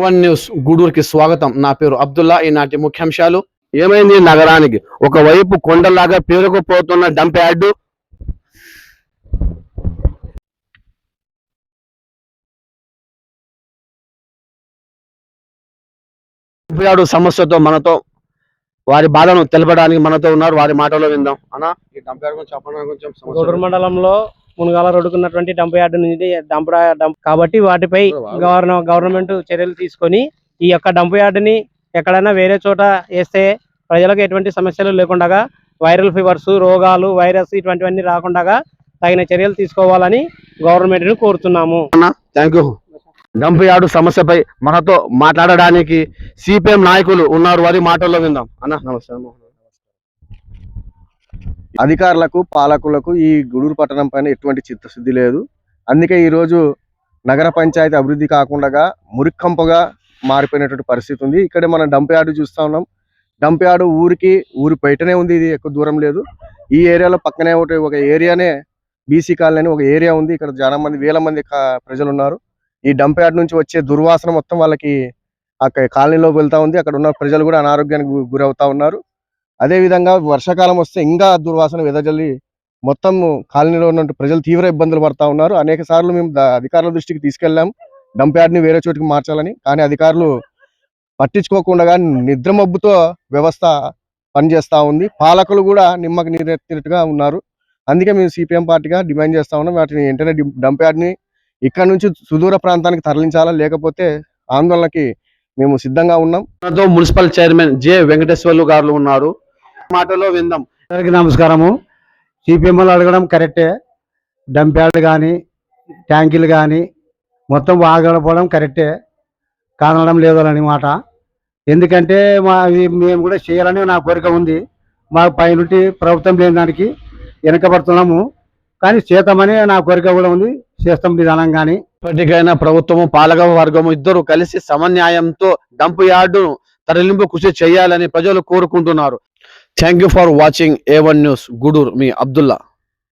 A1 news గూడూరుకి స్వాగతం. నా పేరు అబ్దుల్లా. ఈనాటి ముఖ్యాంశాలు. ఏమైంది నగరానికి? ఒకవైపు కొండలాగా పేరుకుపోతున్న డంప్ యార్డు, సమస్యతో మనతో వారి బాధను తెలపడానికి మనతో ఉన్నారు. వారి మాటలో విందాం. అన్న, ఈ డంప్ యార్డ్ గురించి చెప్పండి. కొంచెం గూడూరు మండలంలో మునగాల రోడ్డుకున్నటువంటి డంప్ యార్డు నుంచి డంప్ కాబట్టి వాటిపై గవర్నమెంట్ చర్యలు తీసుకొని ఈ యొక్క డంప్ యార్డుని ఎక్కడైనా వేరే చోట వేస్తే ప్రజలకు ఎటువంటి సమస్యలు లేకుండా వైరల్ ఫీవర్స్, రోగాలు, వైరస్ ఇటువంటివన్నీ రాకుండా తగిన చర్యలు తీసుకోవాలని గవర్నమెంట్ ని కోరుతున్నాము. Thank you. డంప్ యార్డు సమస్యపై మనతో మాట్లాడడానికి సిపిఎం నాయకులు ఉన్నారు. వారి మాటల్లో విందాం. అన్న నమస్తే. అధికారులకు, పాలకులకు ఈ గూడూరు పట్టణం పైన ఎటువంటి చిత్తశుద్ధి లేదు. అందుకే ఈరోజు నగర పంచాయతీ అభివృద్ధి కాకుండా మురికంపగా మారిపోయినటువంటి పరిస్థితి ఉంది. ఇక్కడ మనం డంప్ యార్డు చూస్తా ఉన్నాం. డంప్ యార్డు ఊరి బయటనే ఉంది. ఇది ఎక్కువ దూరం లేదు. ఈ ఏరియాలో పక్కనే ఒక ఏరియానే బీసీ కాలనీ అని ఒక ఏరియా ఉంది. ఇక్కడ చాలా మంది, వేల మంది ప్రజలు ఉన్నారు. ఈ డంప్ యార్డ్ నుంచి వచ్చే దుర్వాసన మొత్తం వాళ్ళకి అక్కడ కాలనీలోకి వెళ్తా ఉంది. అక్కడ ఉన్న ప్రజలు కూడా అనారోగ్యానికి గురవుతా ఉన్నారు. అదే విధంగా వర్షాకాలం వస్తే ఇంకా దుర్వాసన వెదజల్లి మొత్తం కాలనీలో ఉన్న ప్రజలు తీవ్ర ఇబ్బందులు పడతా ఉన్నారు. అనేక సార్లు మేము అధికారుల దృష్టికి తీసుకెళ్లాం డంప్ యార్డ్ ని వేరే చోటికి మార్చాలని. కానీ అధికారులు పట్టించుకోకుండా నిద్రమబ్బుతో వ్యవస్థ పనిచేస్తా ఉంది. పాలకులు కూడా నిమ్మకు నీరెత్తినట్టుగా ఉన్నారు. అందుకే మేము సిపిఎం పార్టీగా డిమాండ్ చేస్తా ఉన్నాం, వాటిని వెంటనే డంప్ యార్డ్ ని ఇక్కడ నుంచి సుదూర ప్రాంతానికి తరలించాలా, లేకపోతే ఆందోళనకి మేము సిద్ధంగా ఉన్నాం. మున్సిపల్ చైర్మన్ జె వెంకటేశ్వర్లు గారు ఉన్నారు. మాటలో విందాం. అందరికీ నమస్కారము. సిపిఎంలు అడగడం కరెక్టే. డంప్ యార్డ్ కానీ, ట్యాంకీలు కానీ మొత్తం ఆగకపోవడం కరెక్టే, కానడం లేదని మాట. ఎందుకంటే మేము కూడా చేయాలని నా కోరిక ఉంది. మా పైనుండి ప్రభుత్వం లేని దానికి వెనకబడుతున్నాము, కానీ చేద్దామని నా కోరిక కూడా ఉంది. చేస్తాం విధానం. కానీ ఇప్పటికైనా ప్రభుత్వము, పాలక వర్గము ఇద్దరు కలిసి సమన్యాయంతో డంప్ యార్డును తరలింపు కృషి చేయాలని ప్రజలు కోరుకుంటున్నారు. Thank you for watching A1 news Guduru. మీ అబ్దుల్లా.